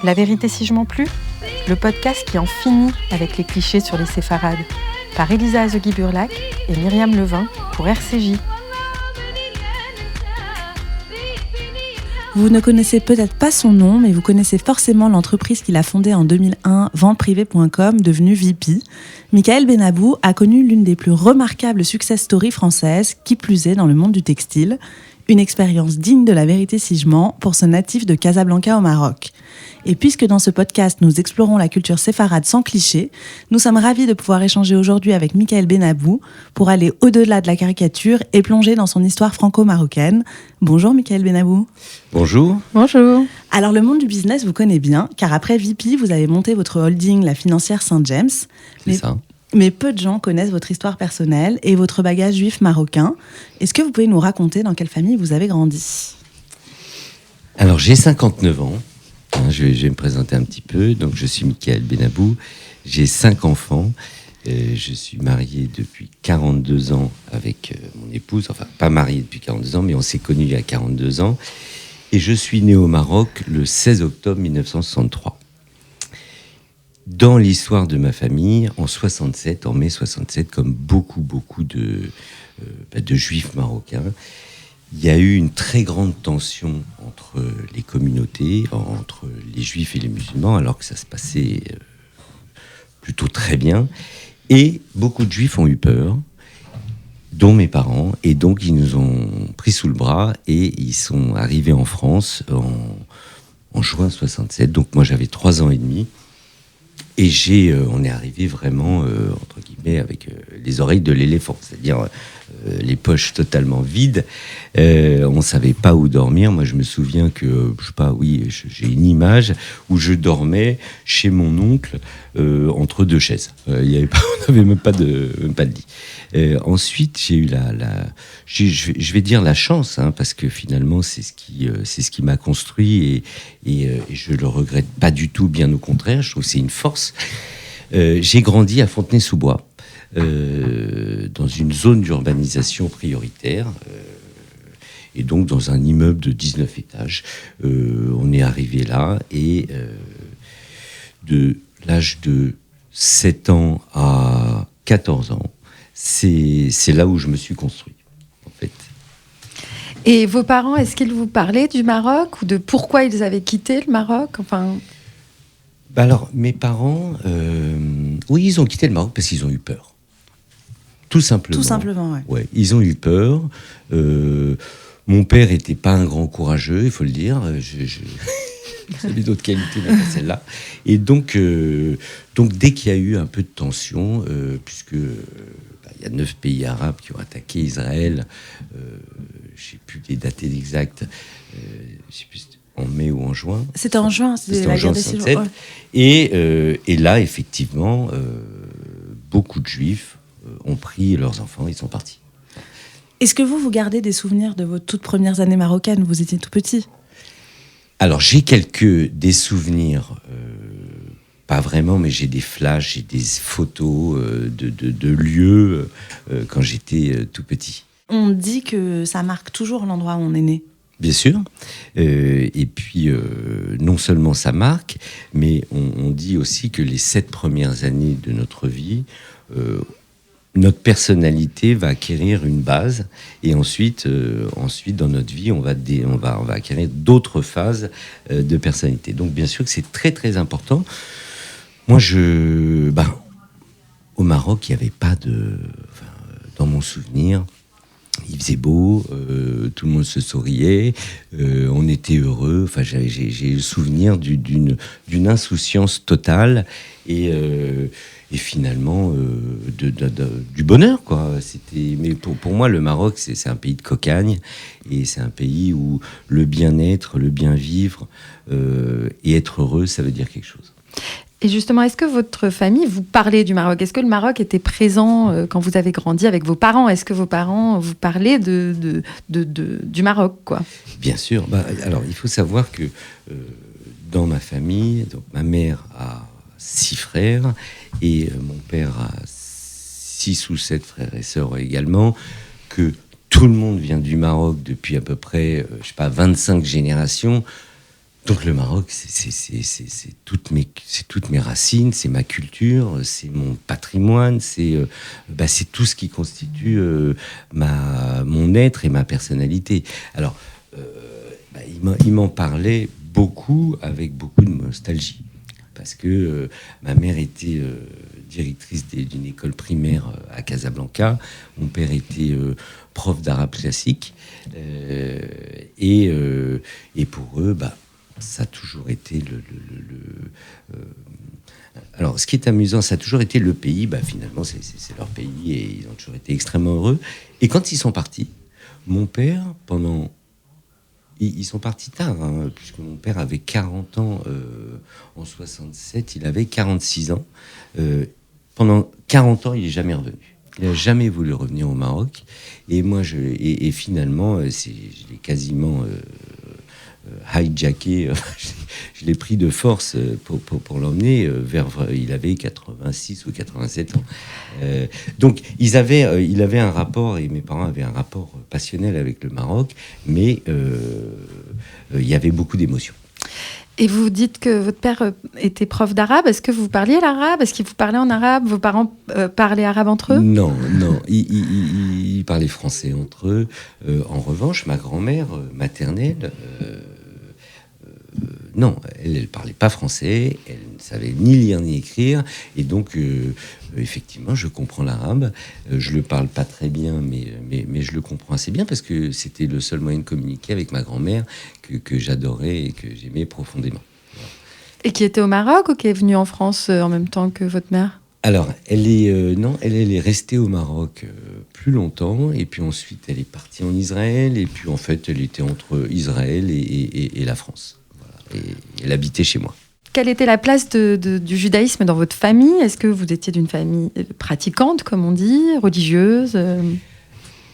La vérité si je m'en plus, le podcast qui en finit avec les clichés sur les séfarades, par Elisa Azegui-Burlac et Myriam Levin pour RCJ. Vous ne connaissez peut-être pas son nom, mais vous connaissez forcément l'entreprise qu'il a fondée en 2001, venteprivée.com, devenue VP. Michaël Benabou a connu l'une des plus remarquables success stories françaises, qui plus est dans le monde du textile. Une expérience digne de la vérité si je mens pour ce natif de Casablanca au Maroc. Et puisque dans ce podcast, nous explorons la culture séfarade sans clichés, nous sommes ravis de pouvoir échanger aujourd'hui avec Michaël Benabou pour aller au-delà de la caricature et plonger dans son histoire franco-marocaine. Bonjour Michaël Benabou. Bonjour. Bonjour. Alors le monde du business vous connaît bien, car après VP, vous avez monté votre holding, la financière Saint-James. C'est ça. Mais peu de gens connaissent votre histoire personnelle et votre bagage juif marocain. Est-ce que vous pouvez nous raconter dans quelle famille vous avez grandi ? Alors j'ai 59 ans, je vais me présenter un petit peu. Donc je suis Michaël Benabou, j'ai 5 enfants. Je suis marié depuis 42 ans avec mon épouse, enfin pas marié depuis 42 ans, mais on s'est connus il y a 42 ans. Et je suis né au Maroc le 16 octobre 1963. Dans l'histoire de ma famille, en mai 67, comme beaucoup de juifs marocains, il y a eu une très grande tension entre les communautés, entre les juifs et les musulmans, alors que ça se passait plutôt très bien. Et beaucoup de juifs ont eu peur, dont mes parents, et donc ils nous ont pris sous le bras et ils sont arrivés en France en juin 67. Donc moi j'avais 3 ans et demi. Et on est arrivé vraiment, entre guillemets, avec les oreilles de l'éléphant, c'est-à-dire les poches totalement vides. On ne savait pas où dormir. Moi, je me souviens que, j'ai une image où je dormais chez mon oncle entre 2 chaises. On n'avait même pas de lit. Ensuite, j'ai eu je vais dire la chance, parce que finalement, c'est ce qui m'a construit et je le regrette pas du tout, bien au contraire. Je trouve que c'est une force. J'ai grandi à Fontenay-sous-Bois, dans une zone d'urbanisation prioritaire, et donc dans un immeuble de 19 étages. On est arrivé là et de l'âge de 7 ans à 14 ans, c'est là où je me suis construit, en fait. Et vos parents, est-ce qu'ils vous parlaient du Maroc ou de pourquoi ils avaient quitté le Maroc ? Alors, mes parents, oui, ils ont quitté le Maroc parce qu'ils ont eu peur. Tout simplement. Tout simplement, ouais. Ouais, ils ont eu peur. Mon père n'était pas un grand courageux, il faut le dire. J'avais d'autres qualités, mais pas celle-là. Et donc dès qu'il y a eu un peu de tension, puisque il y a 9 pays arabes qui ont attaqué Israël, je ne sais plus les dates exactes, je ne sais plus en mai ou en juin. C'était en juin, c'était la guerre des 6 jours. Ouais. Et là, effectivement, beaucoup de juifs ont pris leurs enfants, ils sont partis. Est-ce que vous gardez des souvenirs de vos toutes premières années marocaines ? Vous étiez tout petit. Alors, j'ai des souvenirs, pas vraiment, mais j'ai des flashs, j'ai des photos de lieux quand j'étais tout petit. On dit que ça marque toujours l'endroit où on est né. Bien sûr. Et puis, non seulement ça marque, mais on dit aussi que les 7 premières années de notre vie, notre personnalité va acquérir une base, et ensuite dans notre vie, on va acquérir d'autres phases de personnalité. Donc, bien sûr que c'est très, très important. Moi, au Maroc, il n'y avait pas dans mon souvenir, il faisait beau, tout le monde se souriait, on était heureux. Enfin, j'ai le souvenir d'une insouciance totale et finalement du bonheur, quoi. Mais pour moi, le Maroc, c'est un pays de cocagne, et c'est un pays où le bien-être, le bien-vivre et être heureux, ça veut dire quelque chose. Et justement, est-ce que votre famille vous parlait du Maroc ? Est-ce que le Maroc était présent quand vous avez grandi avec vos parents ? Est-ce que vos parents vous parlaient du Maroc, quoi ? Bien sûr. Alors, il faut savoir que dans ma famille, donc, ma mère a 6 frères et mon père a 6 ou 7 frères et sœurs également, que tout le monde vient du Maroc depuis à peu près, 25 générations. Donc le Maroc, c'est toutes mes racines, c'est ma culture, c'est mon patrimoine, c'est tout ce qui constitue mon être et ma personnalité. Alors, il m'en parlait beaucoup, avec beaucoup de nostalgie. Parce que ma mère était directrice d'une école primaire à Casablanca, mon père était prof d'arabe classique, et pour eux, ça a toujours été alors, ce qui est amusant, ça a toujours été le pays, finalement, c'est leur pays, et ils ont toujours été extrêmement heureux. Et quand ils sont partis, mon père, ils sont partis tard, hein, puisque mon père avait 40 ans en 67, il avait 46 ans. Pendant 40 ans, il n'est jamais revenu. Il n'a jamais voulu revenir au Maroc. Et moi, finalement, je l'ai quasiment hijacké. Je l'ai pris de force pour l'emmener vers... Il avait 86 ou 87 ans. Donc, il avait un rapport, et mes parents avaient un rapport passionnel avec le Maroc, mais il y avait beaucoup d'émotions. Et vous dites que votre père était prof d'arabe. Est-ce que vous parliez l'arabe? Est-ce qu'il vous parlait en arabe? Vos parents parlaient arabe entre eux? Non. Ils parlaient français entre eux. En revanche, ma grand-mère maternelle... non, elle ne parlait pas français, elle ne savait ni lire ni écrire, et donc effectivement, je comprends l'arabe. Je le parle pas très bien, mais je le comprends assez bien, parce que c'était le seul moyen de communiquer avec ma grand-mère que j'adorais et que j'aimais profondément. Voilà. Et qui était au Maroc, ou qui est venue en France en même temps que votre mère? Alors, elle est restée au Maroc plus longtemps, et puis ensuite elle est partie en Israël, et puis en fait elle était entre Israël et la France. Voilà. Et elle habitait chez moi. Quelle était la place du judaïsme dans votre famille? Est-ce que vous étiez d'une famille pratiquante, comme on dit, religieuse?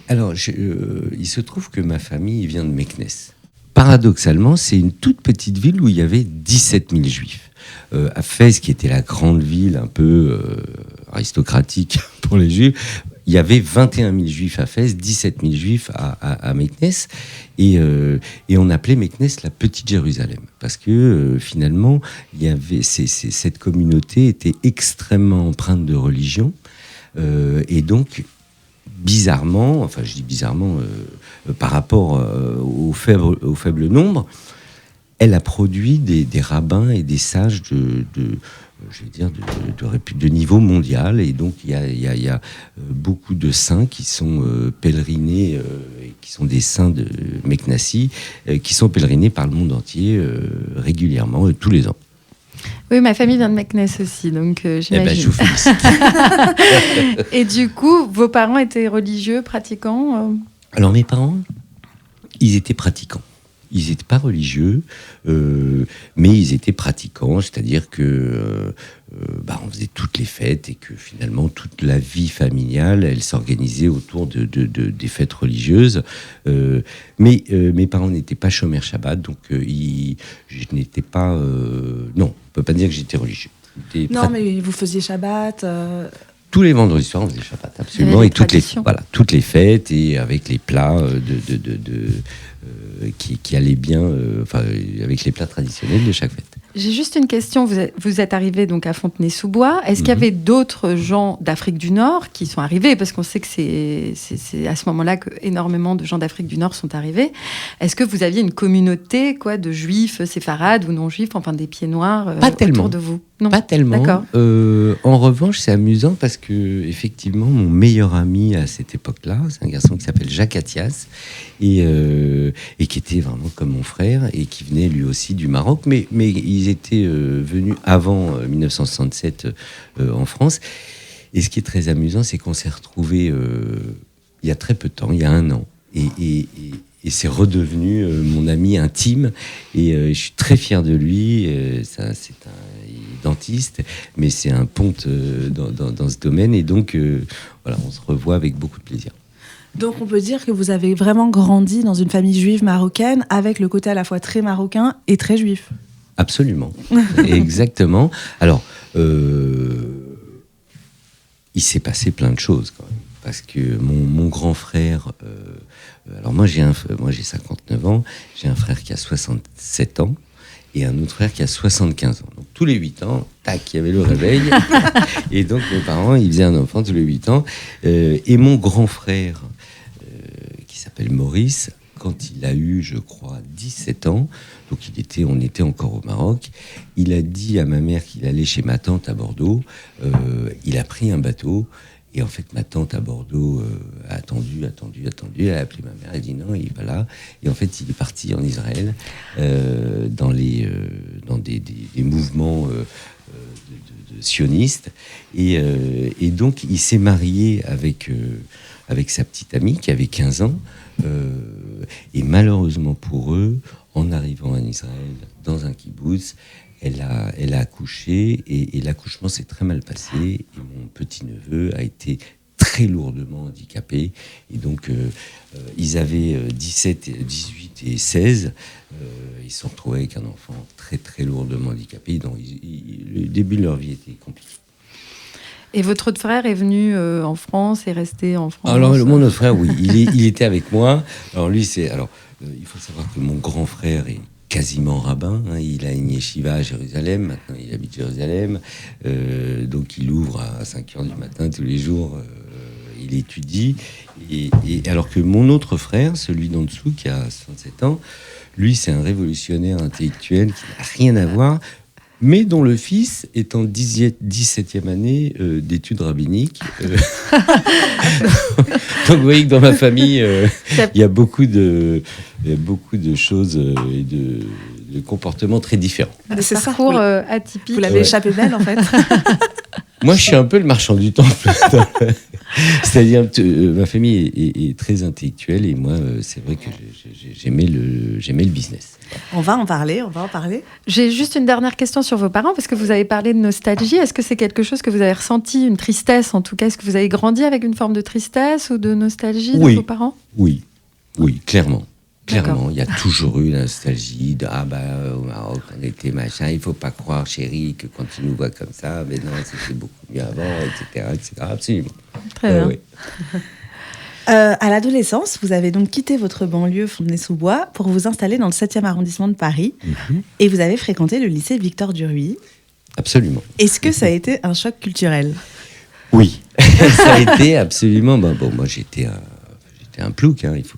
Alors, il se trouve que ma famille vient de Meknès. Paradoxalement, c'est une toute petite ville où il y avait 17 000 juifs. À Fès, qui était la grande ville un peu aristocratique pour les juifs, il y avait 21 000 juifs à Fès, 17 000 juifs à Meknès, et on appelait Meknès la Petite Jérusalem, parce que finalement, cette communauté était extrêmement empreinte de religion, et donc, bizarrement, enfin je dis bizarrement, par rapport au faible nombre, elle a produit des rabbins et des sages de niveau mondial, et donc il y a beaucoup de saints qui sont pèlerinés, et qui sont des saints de Meknassi, qui sont pèlerinés par le monde entier régulièrement, tous les ans. Oui, ma famille vient de Meknès aussi, donc j'imagine. Je vous félicite. Et du coup, vos parents étaient religieux, pratiquants? Alors mes parents, ils étaient pratiquants. Ils n'étaient pas religieux, mais ils étaient pratiquants, c'est-à-dire que on faisait toutes les fêtes, et que finalement toute la vie familiale, elle s'organisait autour des fêtes religieuses. Mais mes parents n'étaient pas chômeurs Shabbat, donc je n'étais pas... non, on ne peut pas dire que j'étais religieux. Mais vous faisiez Shabbat Tous les vendredis soirs, on faisait Shabbat, absolument, et toutes les fêtes, et avec les plats qui allaient bien, avec les plats traditionnels de chaque fête. J'ai juste une question. Vous êtes arrivé donc à Fontenay-sous-Bois. Est-ce qu'il y avait d'autres gens d'Afrique du Nord qui sont arrivés? Parce qu'on sait que c'est à ce moment-là que énormément de gens d'Afrique du Nord sont arrivés. Est-ce que vous aviez une communauté de juifs séfarades ou non-juifs, enfin des pieds noirs autour de vous? Non. Pas tellement. D'accord. En revanche, c'est amusant parce que effectivement, mon meilleur ami à cette époque-là, c'est un garçon qui s'appelle Jacques Attias, et qui était vraiment comme mon frère, et qui venait lui aussi du Maroc, mais ils étaient venus avant 1967 en France. Et ce qui est très amusant, c'est qu'on s'est retrouvés il y a très peu de temps, il y a 1 an, et c'est redevenu mon ami intime, et je suis très fier de lui. Il est dentiste, mais c'est un ponte dans ce domaine, et donc on se revoit avec beaucoup de plaisir. Donc on peut dire que vous avez vraiment grandi dans une famille juive marocaine, avec le côté à la fois très marocain et très juif. Absolument, exactement. Alors, il s'est passé plein de choses quand même, parce que mon grand frère, alors moi j'ai 59 ans, j'ai un frère qui a 67 ans, et un autre frère qui a 75 ans. Donc tous les 8 ans, tac, il y avait le réveil. Et donc mes parents, ils faisaient un enfant tous les 8 ans. Et mon grand frère, qui s'appelle Maurice, quand il a eu, je crois, 17 ans, donc on était encore au Maroc, il a dit à ma mère qu'il allait chez ma tante à Bordeaux. Il a pris un bateau. Et en fait, ma tante à Bordeaux a attendu. Elle a appelé ma mère, elle a dit non, il n'est pas là. Et en fait, il est parti en Israël dans des mouvements de sionistes. Et donc, il s'est marié avec sa petite amie qui avait 15 ans. Et malheureusement pour eux, en arrivant en Israël, dans un kibbutz, elle a accouché et l'accouchement s'est très mal passé. Et mon petit-neveu a été très lourdement handicapé. Et donc, ils avaient 17, 18 et 16. Ils se sont retrouvés avec un enfant très, très lourdement handicapé. Donc, le début de leur vie était compliqué. Et votre autre frère est venu en France et resté en France? Alors, mon autre frère, oui, il était avec moi. Alors, lui, il faut savoir que mon grand frère est quasiment rabbin, hein. Il a une yeshiva à Jérusalem, maintenant il habite Jérusalem, donc il ouvre à 5h du matin tous les jours, il étudie, et alors que mon autre frère, celui d'en dessous qui a 67 ans, lui c'est un révolutionnaire intellectuel qui n'a rien à voir, mais dont le fils est en 17e année d'études rabbiniques. Donc vous voyez que dans ma famille, il y a beaucoup de choses et de comportements très différents. C'est parcours atypique. Vous l'avez échappé belle, en fait. Moi, je suis un peu le marchand du temple. C'est-à-dire, ma famille est très intellectuelle et moi, c'est vrai que j'aimais le business. On va en parler. J'ai juste une dernière question sur vos parents, parce que vous avez parlé de nostalgie. Est-ce que c'est quelque chose que vous avez ressenti, une tristesse en tout cas? Est-ce que vous avez grandi avec une forme de tristesse ou de nostalgie de vos parents? Oui, clairement. D'accord. Clairement, il y a toujours eu la nostalgie de au Maroc, on était machin, il faut pas croire, chérie, que quand tu nous vois comme ça, mais non, c'était beaucoup mieux avant, etc. Absolument. Très bien. Oui. À l'adolescence, vous avez donc quitté votre banlieue Fontenay-sous-Bois pour vous installer dans le 7e arrondissement de Paris. Et vous avez fréquenté le lycée Victor Duruy. Absolument. Est-ce que ça a été un choc culturel? Oui, ça a été absolument. Moi j'étais un plouc, hein, il faut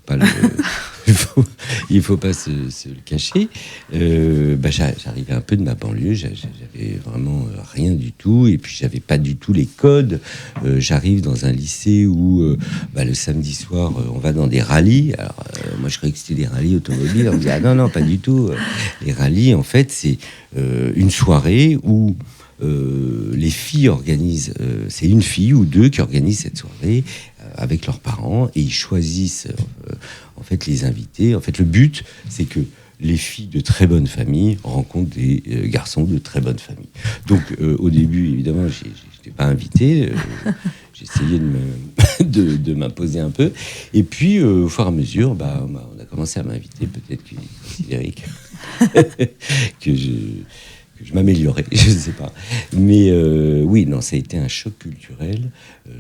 pas se le cacher. J'arrivais un peu de ma banlieue, j'avais vraiment rien du tout, et puis j'avais pas du tout les codes. J'arrive dans un lycée où le samedi soir on va dans des rallyes. Alors moi je croyais que c'était des rallyes automobiles. On me dit non, pas du tout. Les rallyes en fait c'est une soirée où les filles organisent, c'est une fille ou deux qui organisent cette soirée avec leurs parents, et ils choisissent en fait les invités. En fait, le but, c'est que les filles de très bonne famille rencontrent des garçons de très bonne famille. Donc, au début, évidemment, je n'étais pas invité. J'essayais de m'imposer un peu. Et puis, au fur et à mesure, on a commencé à m'inviter. Peut-être qu'ils considéraient que je m'améliorais, je ne sais pas. Mais oui, non, ça a été un choc culturel.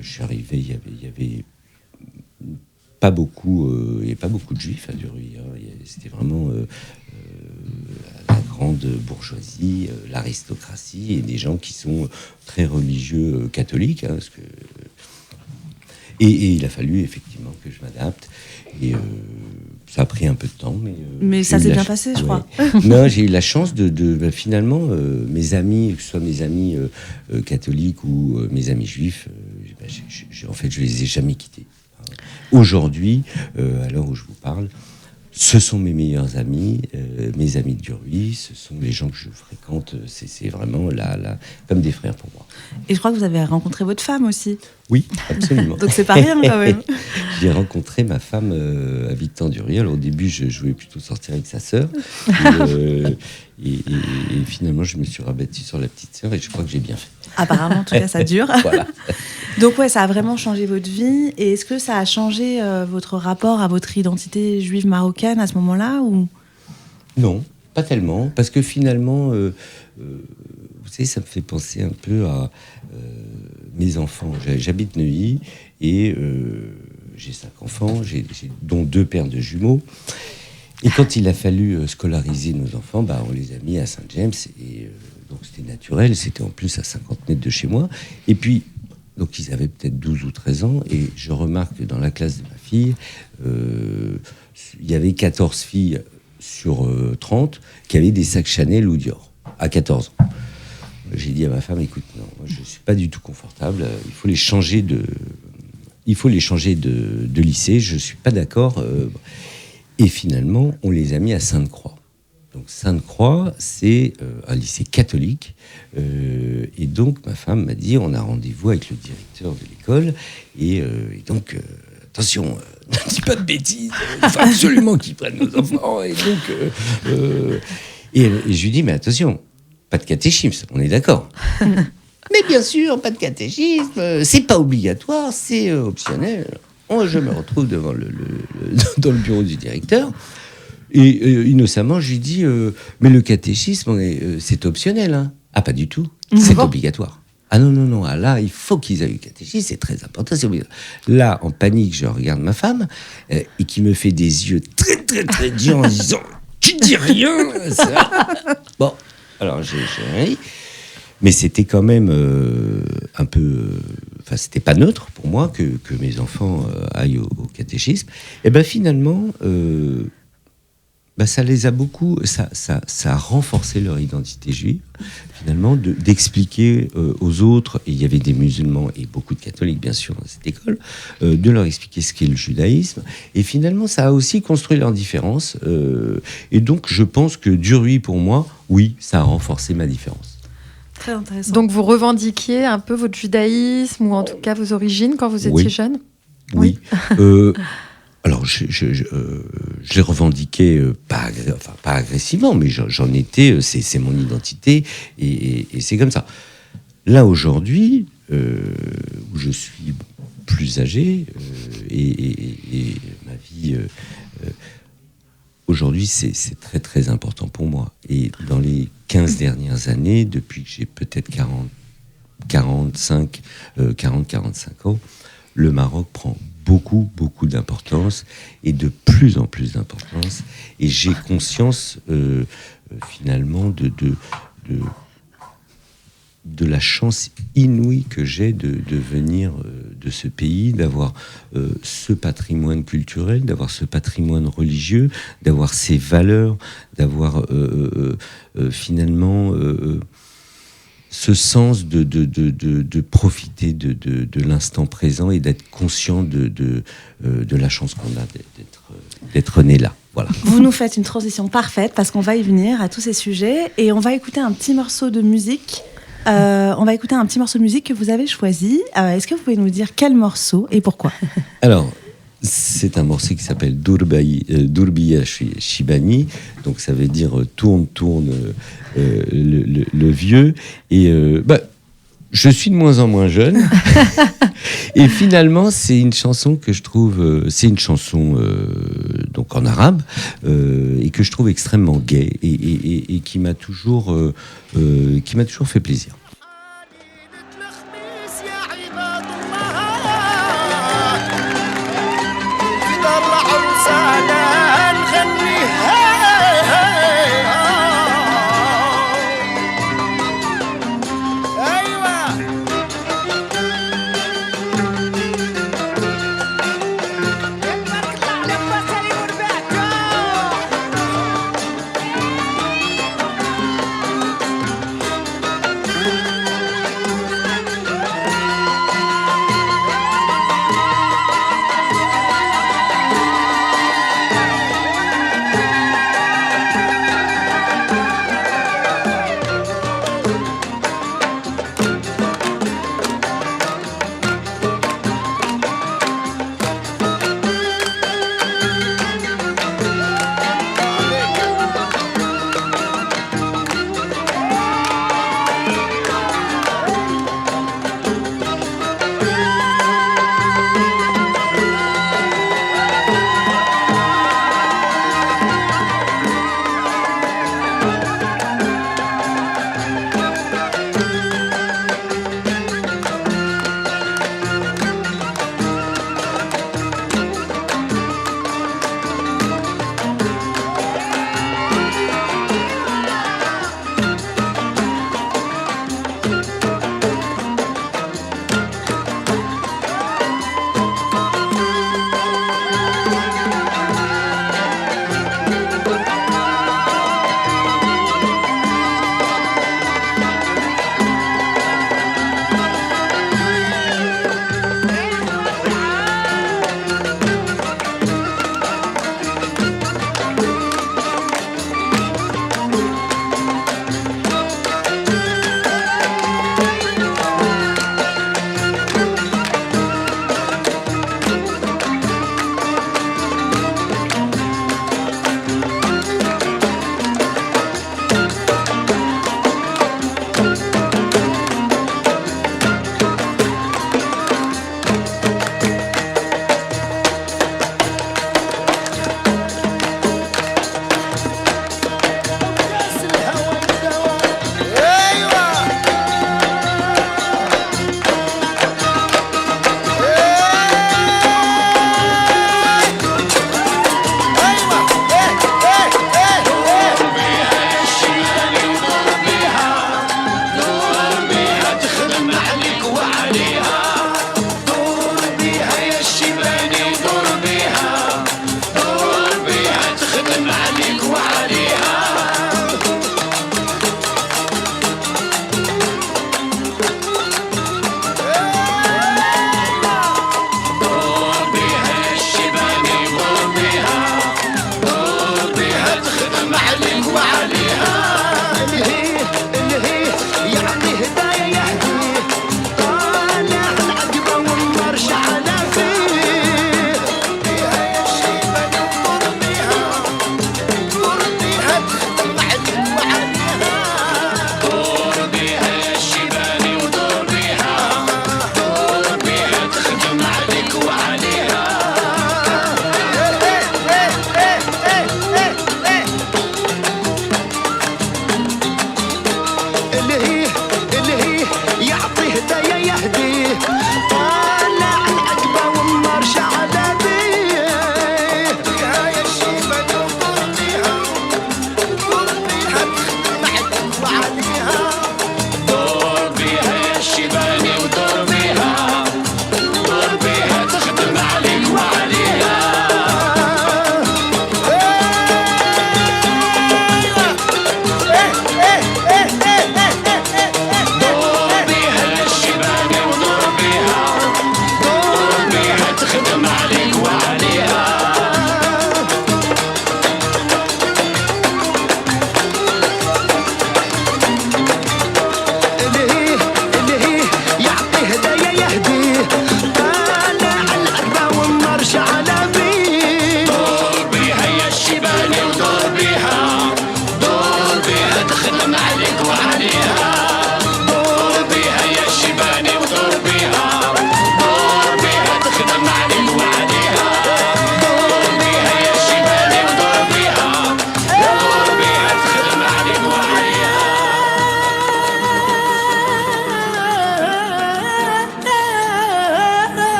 Je suis arrivé, il y avait pas beaucoup de juifs à Duruy. C'était vraiment la grande bourgeoisie, l'aristocratie, et des gens qui sont très religieux catholiques. Hein, parce que... et il a fallu effectivement que je m'adapte. Et ça a pris un peu de temps, mais ça s'est bien passé, je crois. Non, j'ai eu la chance de finalement mes amis, que ce soit mes amis catholiques ou mes amis juifs, en fait, je les ai jamais quittés. Aujourd'hui, à l'heure où je vous parle, ce sont mes meilleurs amis, mes amis de Duruy, ce sont les gens que je fréquente. C'est vraiment là, comme des frères pour moi. Et je crois que vous avez rencontré votre femme aussi. Oui, absolument. Donc c'est pas rien quand même. J'ai rencontré ma femme à Victor Duruy. Alors au début, je voulais plutôt sortir avec sa sœur. Et finalement, je me suis rabattu sur la petite sœur et je crois que j'ai bien fait. Apparemment, en tout cas, ça dure. Voilà. Donc ouais, ça a vraiment changé votre vie. Et est-ce que ça a changé votre rapport à votre identité juive marocaine à ce moment-là ou... Non, pas tellement. Parce que finalement, vous savez, ça me fait penser un peu à mes enfants. J'habite Neuilly et j'ai 5 enfants, dont 2 paires de jumeaux. Et quand il a fallu scolariser nos enfants, on les a mis à Saint-James. Et donc, c'était naturel. C'était en plus à 50 mètres de chez moi. Et puis, donc, ils avaient peut-être 12 ou 13 ans. Et je remarque que dans la classe de ma fille, il y avait 14 filles sur 30 qui avaient des sacs Chanel ou Dior à 14 ans. J'ai dit à ma femme, écoute, non, moi, je ne suis pas du tout confortable. Il faut les changer de lycée. Je ne suis pas d'accord. Et finalement, on les a mis à Sainte-Croix. Donc Sainte-Croix, c'est un lycée catholique. Et donc, ma femme m'a dit, on a rendez-vous avec le directeur de l'école. Et donc, attention, ne dis pas de bêtises. Il faut absolument qu'ils prennent nos enfants. Et donc, et je lui dis, mais attention, pas de catéchisme, on est d'accord. Mais bien sûr, pas de catéchisme. C'est pas obligatoire, c'est optionnel. Je me retrouve devant dans le bureau du directeur. Et innocemment, je lui dis mais le catéchisme, c'est optionnel. Hein. Ah, pas du tout. C'est obligatoire. Ah non. Ah, là, il faut qu'ils aient eu le catéchisme. C'est très important. C'est obligatoire. Là, en panique, je regarde ma femme et qui me fait des yeux très, très, très durs en disant tu dis rien. Ça. Bon, alors j'ai rien dit. Mais c'était quand même un peu... Enfin, c'était pas neutre pour moi que mes enfants aillent au catéchisme. Et finalement, ça les a beaucoup... Ça a renforcé leur identité juive, finalement, d'expliquer aux autres, et il y avait des musulmans et beaucoup de catholiques, bien sûr, dans cette école, de leur expliquer ce qu'est le judaïsme. Et finalement, ça a aussi construit leur différence. Et donc, je pense que Duruy, pour moi, oui, ça a renforcé ma différence. Très intéressant. Donc vous revendiquiez un peu votre judaïsme ou en tout cas vos origines quand vous étiez jeune ? Oui. Alors je l'ai revendiqué pas agressivement, mais j'en étais. C'est mon identité et c'est comme ça. Là aujourd'hui, où je suis plus âgé et ma vie. Aujourd'hui, c'est très, très important pour moi. Et dans les 15 dernières années, depuis que j'ai peut-être 45 ans, le Maroc prend beaucoup, beaucoup d'importance et de plus en plus d'importance. Et j'ai conscience, finalement, de la chance inouïe que j'ai de venir de ce pays, d'avoir ce patrimoine culturel, d'avoir ce patrimoine religieux, d'avoir ces valeurs, d'avoir finalement ce sens de profiter de l'instant présent et d'être conscient de la chance qu'on a d'être né là. Voilà. Vous nous faites une transition parfaite parce qu'on va y venir à tous ces sujets et on va écouter un petit morceau de musique. Que vous avez choisi. Est-ce que vous pouvez nous dire quel morceau et pourquoi ? Alors, c'est un morceau qui s'appelle Durbiya Shibani, donc ça veut dire tourne le vieux. Et je suis de moins en moins jeune. Et finalement, c'est une chanson que je trouve... c'est une chanson donc en arabe et que je trouve extrêmement gaie et qui m'a toujours fait plaisir.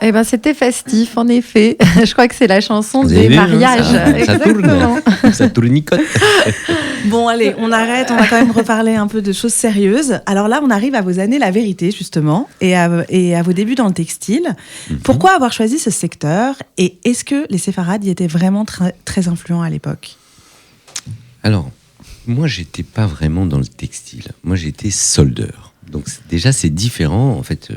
Eh ben, c'était festif, en effet. Je crois que c'est la chanson Vous avez des vu, mariages. ça tourne, ça tournicote. Bon, allez, on arrête, on va quand même reparler un peu de choses sérieuses. Alors là, on arrive à vos années La Vérité, justement, et à vos débuts dans le textile. Pourquoi avoir choisi ce secteur, et est-ce que les séfarades y étaient vraiment très influents à l'époque ? Alors, moi, j'étais pas vraiment dans le textile. Moi, j'étais soldeur. Donc déjà, c'est différent. En fait,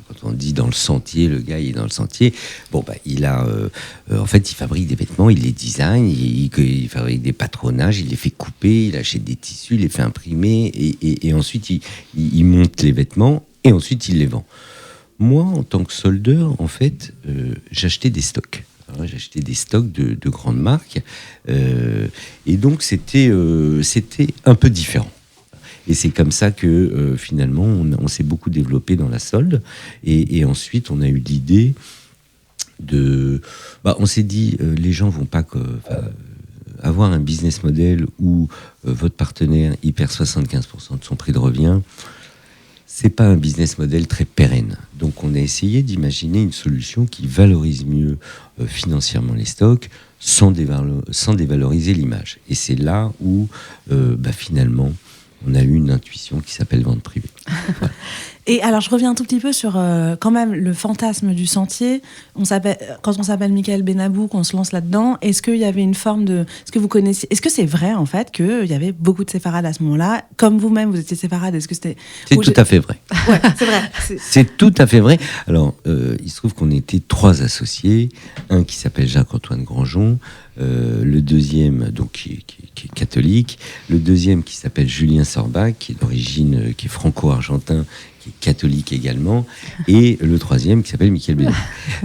quand on dit dans le sentier, le gars il est dans le sentier. Bon, il a, en fait, il fabrique des vêtements, il les design, il fabrique des patronages, il les fait couper, il achète des tissus, il les fait imprimer, et ensuite il monte les vêtements et ensuite il les vend. Moi, en tant que soldeur, en fait, j'achetais des stocks. Alors, j'achetais des stocks de grandes marques, et donc c'était un peu différent. Et c'est comme ça que finalement on s'est beaucoup développé dans la solde, et ensuite on a eu l'idée de, on s'est dit les gens vont pas avoir un business model où votre partenaire y perd 75% de son prix de revient. C'est pas un business model très pérenne. Donc on a essayé d'imaginer une solution qui valorise mieux financièrement les stocks sans dévaloriser l'image. Et c'est là où finalement on a eu une intuition qui s'appelle vente privée. Voilà. Et alors, je reviens un tout petit peu sur quand même le fantasme du sentier. Quand on s'appelle Michael Benabou, qu'on se lance là-dedans, est-ce qu'il y avait une forme de... Est-ce que vous connaissiez... Est-ce que c'est vrai, en fait, qu'il y avait beaucoup de séfarades à ce moment-là ? Comme vous-même, vous étiez séfarade, est-ce que c'était... C'est tout à fait vrai. Ouais, c'est vrai. C'est tout à fait vrai. Alors, il se trouve qu'on était 3 associés. Un qui s'appelle Jacques-Antoine Granjon, le deuxième, donc, qui est catholique, le deuxième qui s'appelle Julien Sorbach, qui est d'origine, qui est franco-argentin, qui est catholique également, et le troisième qui s'appelle Michael Benabou.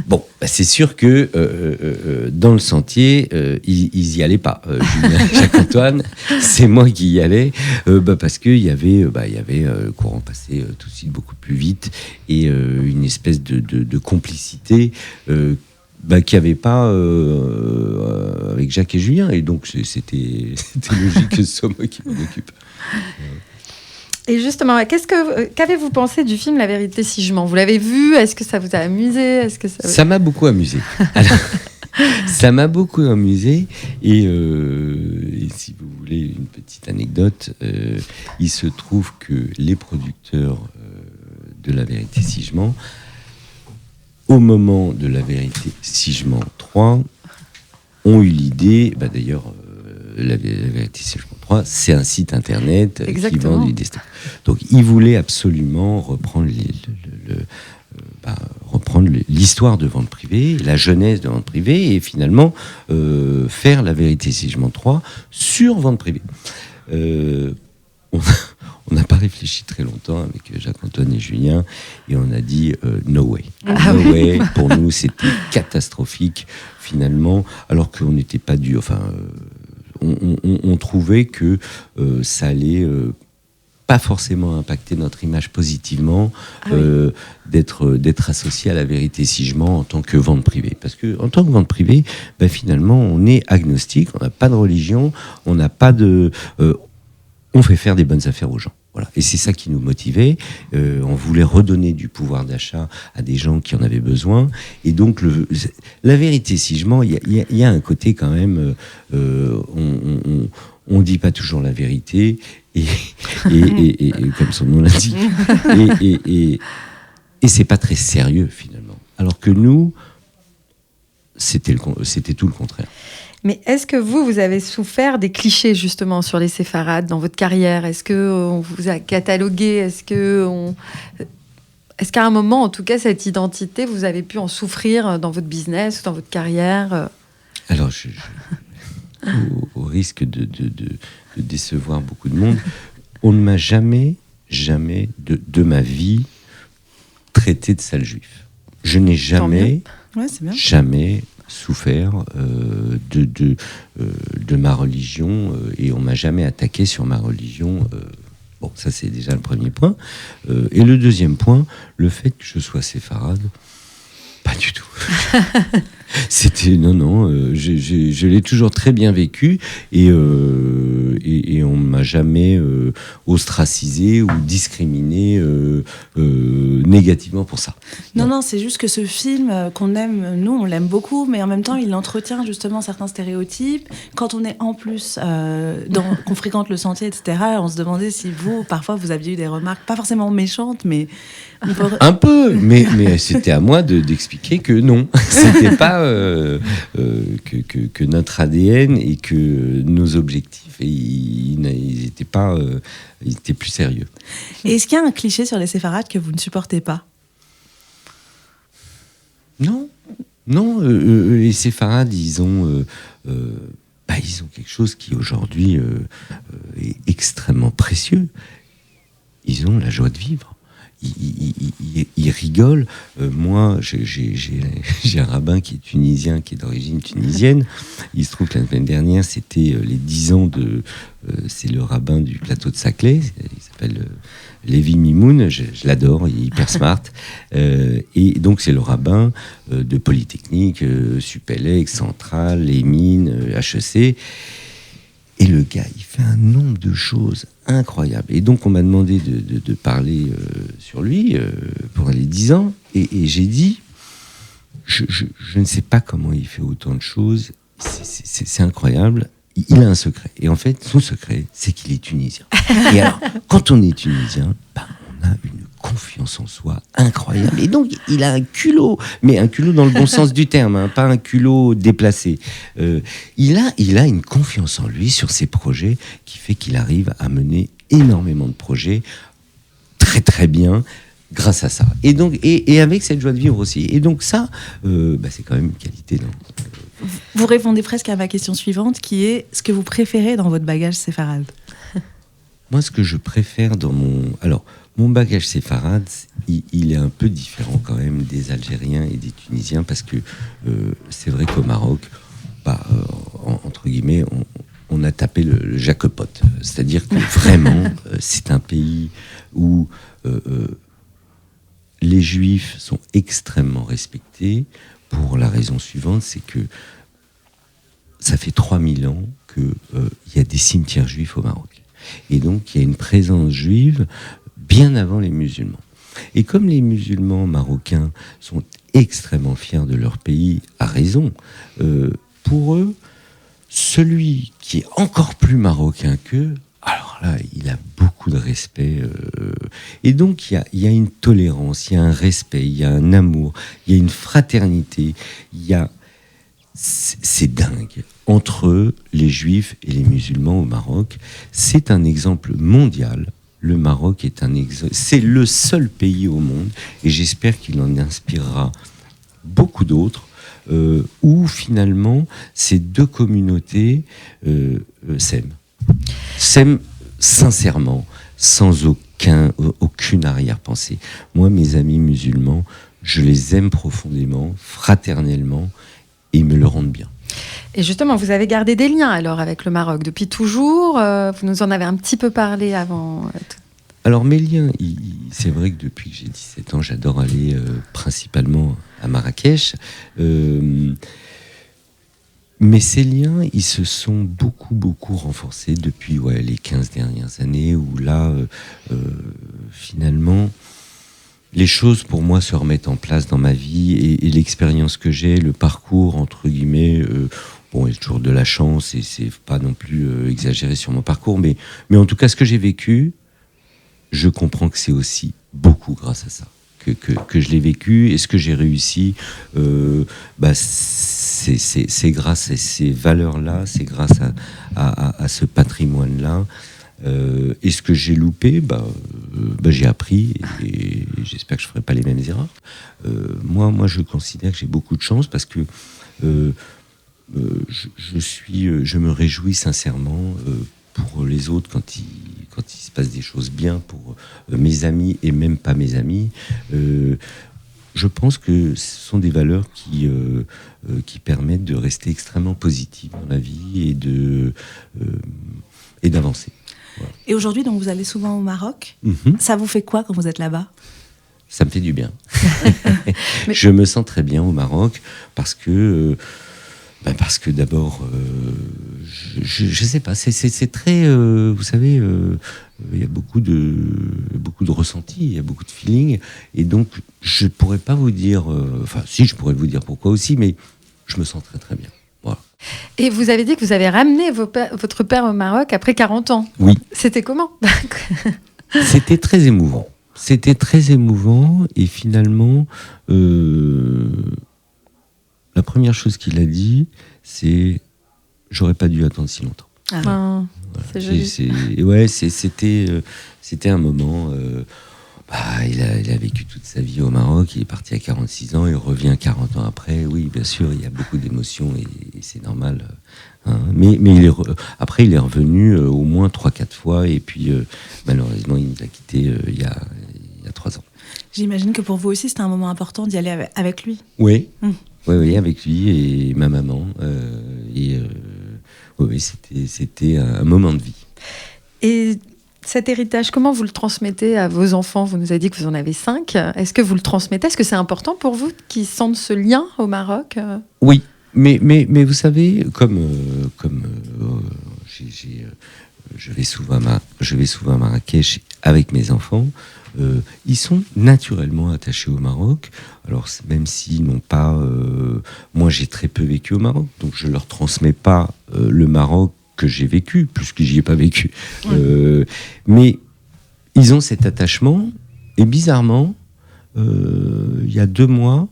Bon, c'est sûr que dans le sentier, ils y allaient pas. Julien, Jacques-Antoine, c'est moi qui y allais, parce qu'il y avait, le courant passait tout de suite beaucoup plus vite, et une espèce de complicité qu'il n'y avait pas avec Jacques et Julien, et donc c'était logique que ce soit moi qui m'en occupe. Et justement, qu'avez-vous pensé du film La Vérité si je mens ? Vous l'avez vu ? Est-ce que ça vous a amusé ? Est-ce que ça m'a beaucoup amusé. Alors, ça m'a beaucoup amusé, et si vous voulez une petite anecdote, il se trouve que les producteurs de La Vérité si je mens, au moment de La Vérité si je mens 3, ont eu l'idée, d'ailleurs, La Vérité si je mens 3, c'est un site internet qui vend des stocks. Donc ils voulaient absolument reprendre l'histoire de vente privée, la genèse de vente privée, et finalement faire La Vérité si je mens 3 sur vente privée. On n'a pas réfléchi très longtemps avec Jacques-Antoine et Julien, et on a dit no way. No way, pour nous, c'était catastrophique, finalement, alors qu'on n'était pas dû. Enfin, on trouvait que ça allait pas forcément impacter notre image positivement, d'être associé à La Vérité si je mens en tant que vente privée. Parce qu'en tant que vente privée, finalement, on est agnostique, on n'a pas de religion, on n'a pas de... on fait faire des bonnes affaires aux gens. Voilà. Et c'est ça qui nous motivait. On voulait redonner du pouvoir d'achat à des gens qui en avaient besoin. Et donc, La Vérité si je mens, il y a un côté quand même... on ne dit pas toujours la vérité, et comme son nom l'indique. Et c'est pas très sérieux, finalement. Alors que nous, c'était tout le contraire. Mais est-ce que vous avez souffert des clichés justement sur les séfarades dans votre carrière ? Est-ce qu'on vous a catalogué ? Est-ce qu'à un moment, en tout cas, cette identité, vous avez pu en souffrir dans votre business ou dans votre carrière ? Alors, au risque de décevoir beaucoup de monde, on ne m'a jamais de ma vie traité de sale juif. Je n'ai jamais souffert de ma religion, et on m'a jamais attaqué sur ma religion. Bon, ça c'est déjà le premier point. Et le deuxième point, le fait que je sois séfarade, pas du tout. C'était je l'ai toujours très bien vécu, et et on m'a jamais ostracisé ou discriminé négativement pour ça. Non, c'est juste que ce film qu'on aime, nous, on l'aime beaucoup, mais en même temps, il entretient justement certains stéréotypes. Quand on est en plus, qu'on fréquente le sentier, etc., on se demandait si vous, parfois, vous aviez eu des remarques, pas forcément méchantes, mais... Un peu, mais c'était à moi d'expliquer que non, c'était pas que notre ADN et que nos objectifs, ils étaient plus sérieux. Et est-ce qu'il y a un cliché sur les séfarades que vous ne supportez pas ? Non, les séfarades, ils ont quelque chose qui aujourd'hui est extrêmement précieux. Ils ont la joie de vivre. Ils rigolent. Moi, j'ai un rabbin qui est tunisien, qui est d'origine tunisienne. Il se trouve que la semaine dernière, c'était les 10 ans c'est le rabbin du plateau de Saclay. Il s'appelle Lévi Mimoun. Je l'adore, il est hyper smart. Et donc, c'est le rabbin de Polytechnique, Supélec, Centrale, les Mines, HEC. Et le gars, il fait un nombre de choses incroyables. Et donc, on m'a demandé de parler sur lui pour les 10 ans. Et j'ai dit, je ne sais pas comment il fait autant de choses. C'est incroyable. Il a un secret. Et en fait, son secret, c'est qu'il est tunisien. Et alors, quand on est tunisien, on a une confiance en soi incroyable. Et donc, il a un culot, mais un culot dans le bon sens du terme, pas un culot déplacé. Il a une confiance en lui sur ses projets qui fait qu'il arrive à mener énormément de projets très très bien grâce à ça. Et donc, et avec cette joie de vivre aussi. Et donc ça, c'est quand même une qualité. Vous répondez presque à ma question suivante, qui est ce que vous préférez dans votre bagage séfarade. Moi, ce que je préfère dans mon bagage séfarade, il est un peu différent quand même des Algériens et des Tunisiens, parce que c'est vrai qu'au Maroc, entre guillemets, on a tapé le jackpot. C'est-à-dire que vraiment, c'est un pays où les Juifs sont extrêmement respectés, pour la raison suivante, c'est que ça fait 3000 ans qu'il y a des cimetières juifs au Maroc. Et donc, il y a une présence juive bien avant les musulmans. Et comme les musulmans marocains sont extrêmement fiers de leur pays, à raison, pour eux, celui qui est encore plus marocain qu'eux, alors là, il a beaucoup de respect. Et donc, il y a une tolérance, il y a un respect, il y a un amour, il y a une fraternité. C'est dingue. Entre les juifs et les musulmans au Maroc, c'est un exemple mondial. Le Maroc est c'est le seul pays au monde, et j'espère qu'il en inspirera beaucoup d'autres, où finalement ces deux communautés s'aiment sincèrement, sans aucune arrière-pensée. Moi, mes amis musulmans, je les aime profondément, fraternellement, et ils me le rendent bien. Et justement, vous avez gardé des liens alors avec le Maroc depuis toujours. Vous nous en avez un petit peu parlé avant. Alors mes liens, c'est vrai que depuis que j'ai 17 ans, j'adore aller principalement à Marrakech. Mais ces liens, ils se sont beaucoup renforcés depuis les 15 dernières années, où là, finalement, les choses pour moi se remettent en place dans ma vie, et l'expérience que j'ai, le parcours, entre guillemets, il y a toujours de la chance, et c'est pas non plus exagéré sur mon parcours, mais en tout cas, ce que j'ai vécu, je comprends que c'est aussi beaucoup grâce à ça. Que je l'ai vécu, et ce que j'ai réussi, c'est grâce à ces valeurs-là, c'est grâce à ce patrimoine-là. Et ce que j'ai loupé, j'ai appris, et j'espère que je ne ferai pas les mêmes erreurs. Moi, je considère que j'ai beaucoup de chance, parce que je me réjouis sincèrement pour les autres quand il se passe des choses bien, pour mes amis et même pas mes amis. Je pense que ce sont des valeurs qui permettent de rester extrêmement positif dans la vie et d'avancer. Voilà. Et aujourd'hui, donc, vous allez souvent au Maroc. Ça vous fait quoi quand vous êtes là-bas ? Ça me fait du bien. Je me sens très bien au Maroc, parce que d'abord, je sais pas, c'est très, vous savez, il y a beaucoup de ressentis, il y a beaucoup de feeling, et donc je pourrais pas vous dire, enfin si, je pourrais vous dire pourquoi aussi, mais je me sens très très bien. Voilà. Et vous avez dit que vous avez ramené votre père au Maroc après 40 ans. Oui. C'était comment? C'était très émouvant. C'était très émouvant, et finalement, la première chose qu'il a dit, c'est « j'aurais pas dû attendre si longtemps ». Voilà. C'est joli. C'était un moment... il a vécu toute sa vie au Maroc, il est parti à 46 ans, il revient 40 ans après. Oui, bien sûr, il y a beaucoup d'émotions, et c'est normal. Hein. Mais après, il est revenu au moins 3-4 fois, et puis malheureusement, il nous a quittés il y a 3 ans. J'imagine que pour vous aussi, c'était un moment important d'y aller avec lui. Oui. Oui, avec lui et ma maman. Oui, c'était un moment de vie. Et cet héritage, comment vous le transmettez à vos enfants? Vous nous avez dit que vous en avez 5. Est-ce que vous le transmettez? Est-ce que c'est important pour vous qu'ils sentent ce lien au Maroc? Oui, mais vous savez, je vais souvent à Marrakech avec mes enfants. Ils sont naturellement attachés au Maroc. Alors même s'ils n'ont pas... moi, j'ai très peu vécu au Maroc, donc je ne leur transmets pas le Maroc que j'ai vécu, puisque j'y ai pas vécu. Mais ils ont cet attachement, et bizarrement, il y a 2 mois,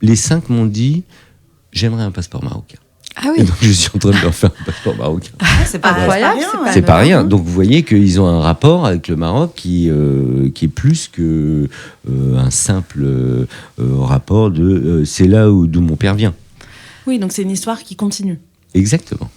les 5 m'ont dit « j'aimerais un passeport marocain ». Ah oui. Et donc je suis en train de leur faire un passeport marocain. C'est pas incroyable. C'est pas rien. Donc vous voyez qu'ils ont un rapport avec le Maroc qui est plus que un simple rapport de c'est là d'où mon père vient. Oui, donc c'est une histoire qui continue. Exactement.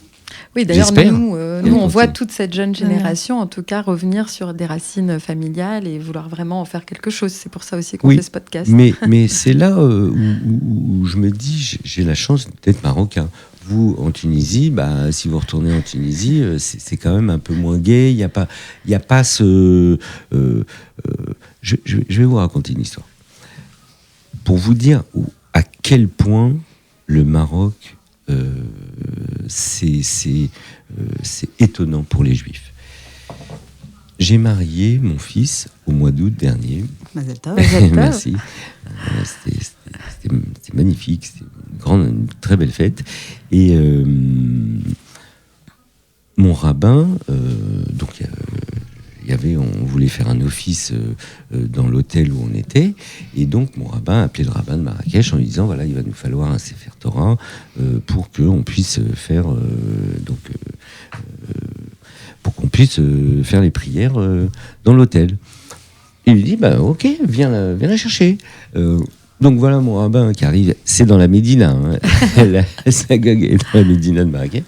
Oui, d'ailleurs, J'espère. nous on voit toute cette jeune génération, en tout cas, revenir sur des racines familiales et vouloir vraiment en faire quelque chose. C'est pour ça aussi qu'on fait ce podcast. Mais c'est là où je me dis, j'ai la chance d'être marocain. Vous, en Tunisie, si vous retournez en Tunisie, c'est quand même un peu moins gai. Il y a pas ce... je vais vous raconter une histoire. Pour vous dire à quel point le Maroc... c'est étonnant pour les Juifs. J'ai marié mon fils au mois d'août dernier. Mazel tov. Merci. C'était magnifique. C'était une très belle fête. Et mon rabbin, donc on voulait faire un office dans l'hôtel où on était, et donc mon rabbin a appelé le rabbin de Marrakech en lui disant voilà, il va nous falloir un Sefer Torah pour qu'on puisse faire pour qu'on puisse faire les prières dans l'hôtel. Il lui dit ok, viens la chercher. Donc voilà mon rabbin qui arrive, c'est dans la Médina, hein. La synagogue est dans la Médina de Marrakech.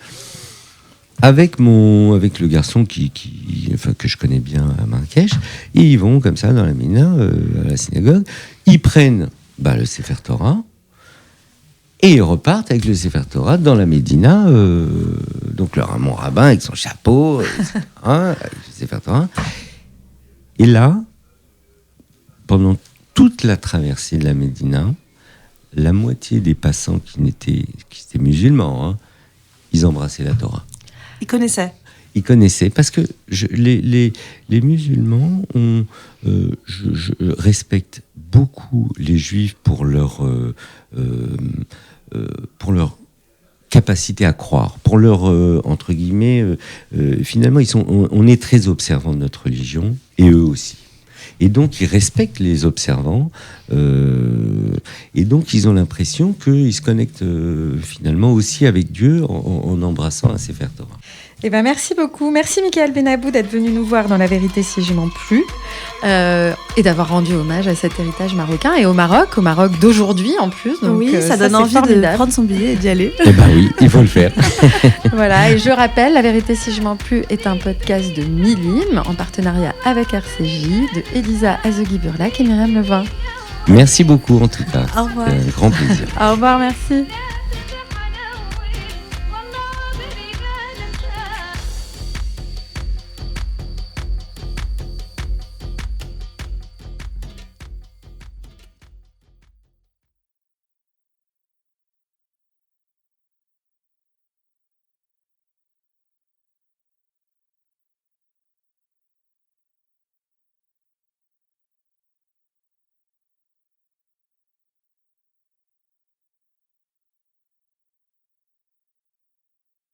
Avec le garçon que je connais bien à Marrakech, et ils vont comme ça dans la Médina, à la synagogue, ils prennent le Sefer Torah, et ils repartent avec le Sefer Torah dans la Médina, donc mon rabbin avec son chapeau, etc., avec le Sefer Torah. Et là, pendant toute la traversée de la Médina, la moitié des passants qui étaient musulmans, hein, ils embrassaient la Torah. Ils connaissaient, parce que les musulmans je respecte beaucoup les juifs pour leur capacité à croire, pour leur entre guillemets, finalement on est très observants de notre religion, et eux aussi. Et donc, ils respectent les observants. Et donc, ils ont l'impression qu'ils se connectent finalement aussi avec Dieu en embrassant un Sefer Torah. Eh ben, merci beaucoup. Merci Michael Benabou d'être venu nous voir dans La Vérité si je m'en plu, et d'avoir rendu hommage à cet héritage marocain et au Maroc d'aujourd'hui en plus. Donc, oui, ça donne envie de prendre son billet et d'y aller. Eh ben oui, il faut le faire. Voilà, et je rappelle, La Vérité si je m'en plu est un podcast de Milim en partenariat avec RCJ, de Elisa Azegui-Burlac et Myriam Levin. Merci beaucoup en tout cas. Au revoir. C'est un grand plaisir. Au revoir, merci.